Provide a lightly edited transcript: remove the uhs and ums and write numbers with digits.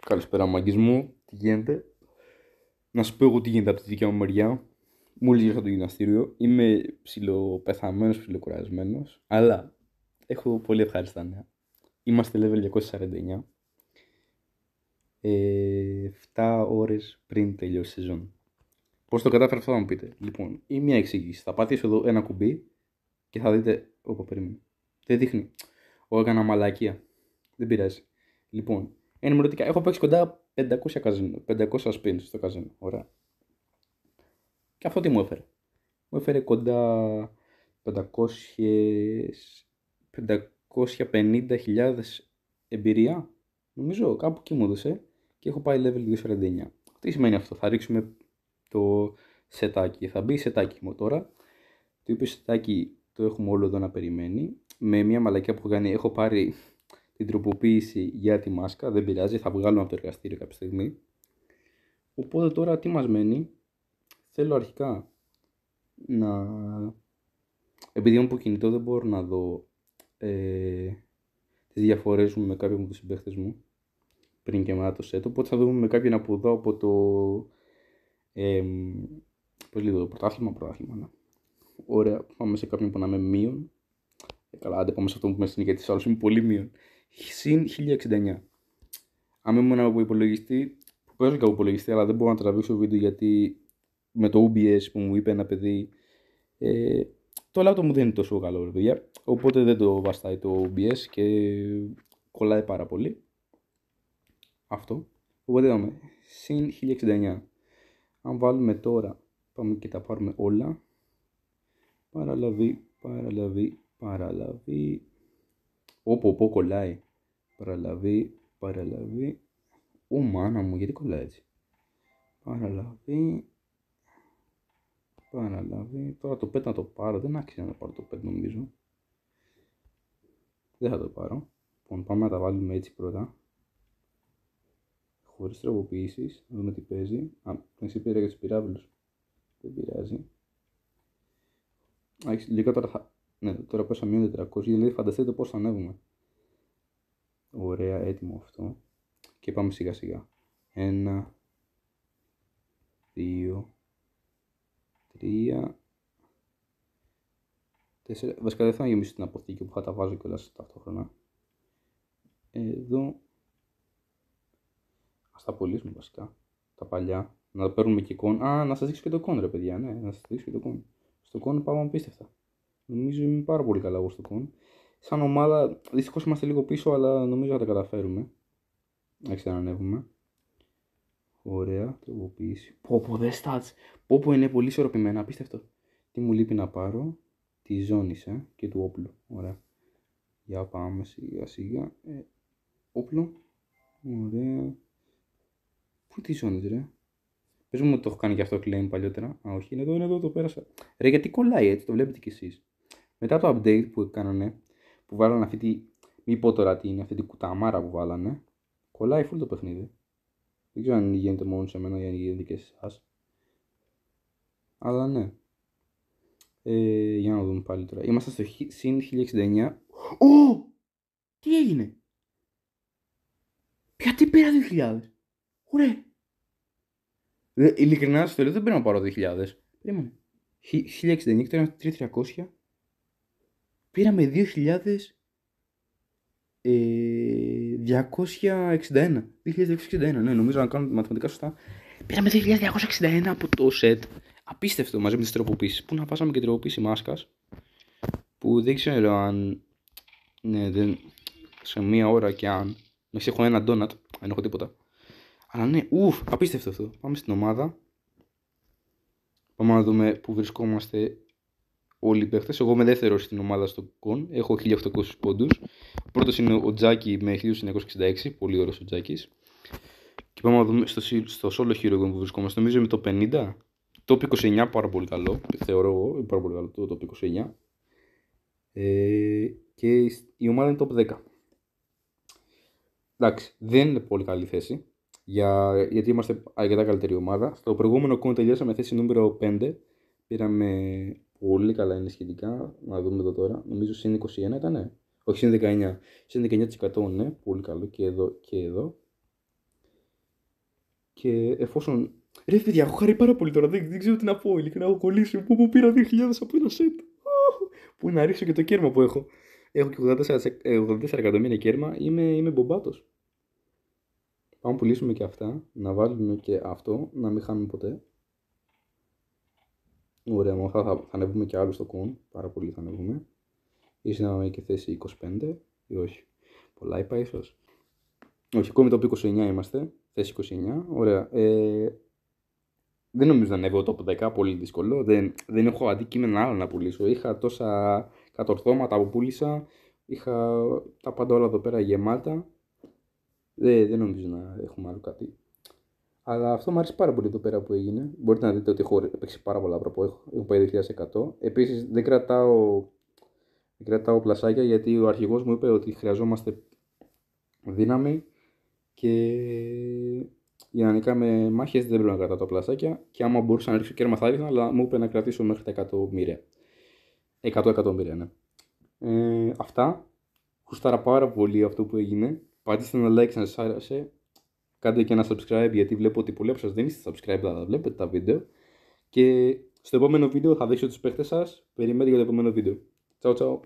Καλησπέρα, μάγκες μου. Τι γίνεται? Να σου πω εγώ τι γίνεται από τη δικιά μου μεριά. Μόλις ήρθα από το γυμναστήριο. Είμαι ψιλοπεθαμένος, ψιλοκουρασμένος. Αλλά έχω πολύ ευχάριστα νέα. Είμαστε level 249. 7 ώρες πριν τελειώσει η σεζόν. Πώς το κατάφερα αυτό θα μου πείτε? Λοιπόν, ή μια εξήγηση. Θα πατήσω εδώ ένα κουμπί και θα δείτε. Όπα, περίμενε. Δεν δείχνει. Έκανα μαλακία. Δεν πειράζει. Λοιπόν, ενημερωτικά έχω παίξει κοντά 500 καζίνο, 500 spins στο καζίνο. Ωραία. Και αυτό τι μου έφερε? Μου έφερε κοντά 550.000 εμπειρία. Νομίζω κάπου εκεί μου έδωσε και έχω πάει level 249. Τι σημαίνει αυτό? Θα ρίξουμε το σετάκι. Θα μπει σετάκι μου τώρα. Το οποίο σετάκι το έχουμε όλο εδώ να περιμένει. Με μια μαλακιά που έχω κάνει έχω πάρει την τροποποίηση για τη μάσκα. Δεν πειράζει, θα βγάλουμε από το εργαστήριο κάποια στιγμή. Οπότε τώρα τι μας μένει? Θέλω αρχικά να... Επειδή είμαι από κινητό δεν μπορώ να δω τις διαφορές μου με κάποιον από τους συμπαίχτες μου πριν και μετά το set. Οπότε θα δούμε με κάποιον από εδώ από το... πώς λέει το πρωτάθλημα, ναι. Ωραία, πάμε σε κάποιον που να είμαι μείον. Καλά, άντε πάμε σε αυτό που με στην γιατί άλλος είμαι πολύ μείον. Συν 1069. Αν ήμουν από υπολογιστή, που παίζω και από υπολογιστή, αλλά δεν μπορώ να τραβήξω βίντεο γιατί με το OBS που μου είπε ένα παιδί, το laptop μου δεν είναι τόσο καλό, παιδιά. Οπότε δεν το βαστάει το OBS και κολλάει πάρα πολύ. Αυτό. Οπότε είδαμε. Συν 1069. Αν βάλουμε τώρα, πάμε και τα πάρουμε όλα. Παραλαβή. Όπου κολλάει. Παραλαβή. Ω μάνα μου, γιατί κολλάει έτσι? Παραλαβή. Τώρα το pet να το πάρω. Δεν άξιζε να πάρω το pet νομίζω. Δεν θα το πάρω. Λοιπόν, πάμε να τα βάλουμε έτσι πρώτα. Χωρίς τροποποιήσεις. Να δούμε τι παίζει. Εσύ πήρα για τους πυράβλους. Δεν πειράζει. Λίγα τώρα θα... Ναι, τώρα πέσα μείον 400. Δηλαδή φανταστείτε πώς θα ανέβουμε. Ωραία, έτοιμο αυτό. Και πάμε σιγά σιγά. 1, 2, 3, 4. Βασικά δεν θα γεμίσω την αποθήκη που θα τα βάζω κιόλας ταυτόχρονα. Εδώ. Ας τα πωλήσουμε βασικά. Τα παλιά. Να τα παίρνουμε και εικόνα. Να σας δείξω και το εικόνα ρε παιδιά. Ναι, να σας δείξω και το εικόνα. Στο εικόνα πάμε απίστευτα. Νομίζω είμαι πάρα πολύ καλά εγώ στο εικόνα. Σαν ομάδα, δυστυχώς είμαστε λίγο πίσω, αλλά νομίζω θα τα καταφέρουμε. Να ξανανεύουμε. Ωραία, τροποποίηση. Πω, δε stats. Πω, είναι πολύ ισορροπημένα, απίστευτο. Τι μου λείπει να πάρω? Τη ζώνη και του όπλου. Ωραία. Για πάμε σιγά σιγά. Όπλο. Ωραία. Πού τη ζώνη, ρε? Πες μου ότι το έχω κάνει και αυτό claim παλιότερα. Όχι, είναι εδώ, το πέρασα. Ρε, γιατί κολλάει έτσι, το βλέπετε κι εσείς. Μετά το update που κάνανε, που βάλανε αυτή τη. Μην πω τώρα τι είναι, αυτή τη κουταμάρα που βάλανε. Κολλάει full το παιχνίδι. Δεν ξέρω αν γίνεται μόνο σε μένα ή αν γίνεται και σε εσάς. Αλλά ναι. Για να δούμε πάλι τώρα. Είμαστε στο συν 1069. Ω! Τι έγινε? Γιατί πήρα 2000? Ωραία. Ειλικρινά σου το λέω, δεν πρέπει να πάρω 2000. Περίμενε. 1069 και τώρα 3300. Πήραμε 2261. 2261, ναι, νομίζω να κάνω μαθηματικά σωστά. Πήραμε 2261 από το set. Απίστευτο μαζί με τις τροποποίησεις. Πού να βάζαμε και τροποποίηση μάσκας. Που δεν ξέρω αν. Ναι, δεν. Σε μία ώρα και αν. Να έχω ένα donut, δεν έχω τίποτα. Αλλά ναι, απίστευτο αυτό. Πάμε στην ομάδα. Πάμε να δούμε που βρισκόμαστε όλοι οι παίχτες. Εγώ είμαι δεύτερος στην ομάδα στο κον. Έχω 1800 πόντους. Ο πρώτος είναι ο Τζάκι με 1966. Πολύ ωραίος ο Τζάκης. Και πάμε να δούμε στο solo hero που βρισκόμαστε. Νομίζω είμαι το 50. Το top 29 πάρα πολύ καλό. Θεωρώ εγώ πάρα πολύ καλό το top 29. Και η ομάδα είναι top 10. Εντάξει, δεν είναι πολύ καλή θέση. Γιατί είμαστε αρκετά καλύτερη ομάδα. Στο προηγούμενο κόμμα τελειώσαμε θέση νούμερο 5. Πήραμε πολύ καλά είναι σχετικά. Να δούμε εδώ τώρα. Νομίζω συν 21 ήταν. Όχι, συν 19. Συν 19%, ναι. Πολύ καλό και εδώ και εδώ. Και εφόσον. Ρε παιδιά, έχω χαρεί πάρα πολύ τώρα. Δεν ξέρω τι να πω. Ειλικρινά έχω κολλήσει. Πού πήρα 2.000 από ένα σετ. Πού να ρίξω και το κέρμα που έχω. Έχω και 84 εκατομμύρια κέρμα. Είμαι μπομπάτος. Πάμε να πουλήσουμε και αυτά. Να βάλουμε και αυτό. Να μην χάνουμε ποτέ. Ωραία, με αυτά θα ανεβούμε και άλλο στο κον. Πάρα πολύ θα ανεβούμε. Ίσως να είμαι και θέση 25 ή όχι. Πολλά είπα ίσως. Όχι, ακόμη το 29 είμαστε. Θέση 29. Ωραία. Δεν νομίζω να ανέβω το top 10. Πολύ δύσκολο. Δεν έχω αντικείμενα άλλο να πουλήσω. Είχα τόσα κατορθώματα που πούλησα. Είχα τα πάντα όλα εδώ πέρα γεμάτα. Δεν νομίζω να έχουμε άλλο κάτι. Αλλά αυτό μου αρέσει πάρα πολύ εδώ πέρα που έγινε. Μπορείτε να δείτε ότι έχω παίξει πάρα πολλά πράγματα. Έχω πάει 2.100. Επίσης δεν κρατάω πλασάκια γιατί ο αρχηγός μου είπε ότι χρειαζόμαστε δύναμη και για να νικάμε μάχες δεν πρέπει να κρατάω τα πλασάκια. Και άμα μπορούσα να ρίξω κέρμα θα ρίχνα, αλλά μου είπε να κρατήσω μέχρι τα 100 εκατομμύρια. 100 εκατομμύρια, ναι. Αυτά. Γουστάρα πάρα πολύ αυτό που έγινε. Πατήστε ένα like αν σας άρεσε. Κάντε και ένα subscribe γιατί βλέπω ότι πολλοί από σας δεν είστε subscribe, αλλά βλέπετε τα βίντεο. Και στο επόμενο βίντεο θα δείξω τους παίχτες σας. Περιμένετε για το επόμενο βίντεο. Ciao, ciao.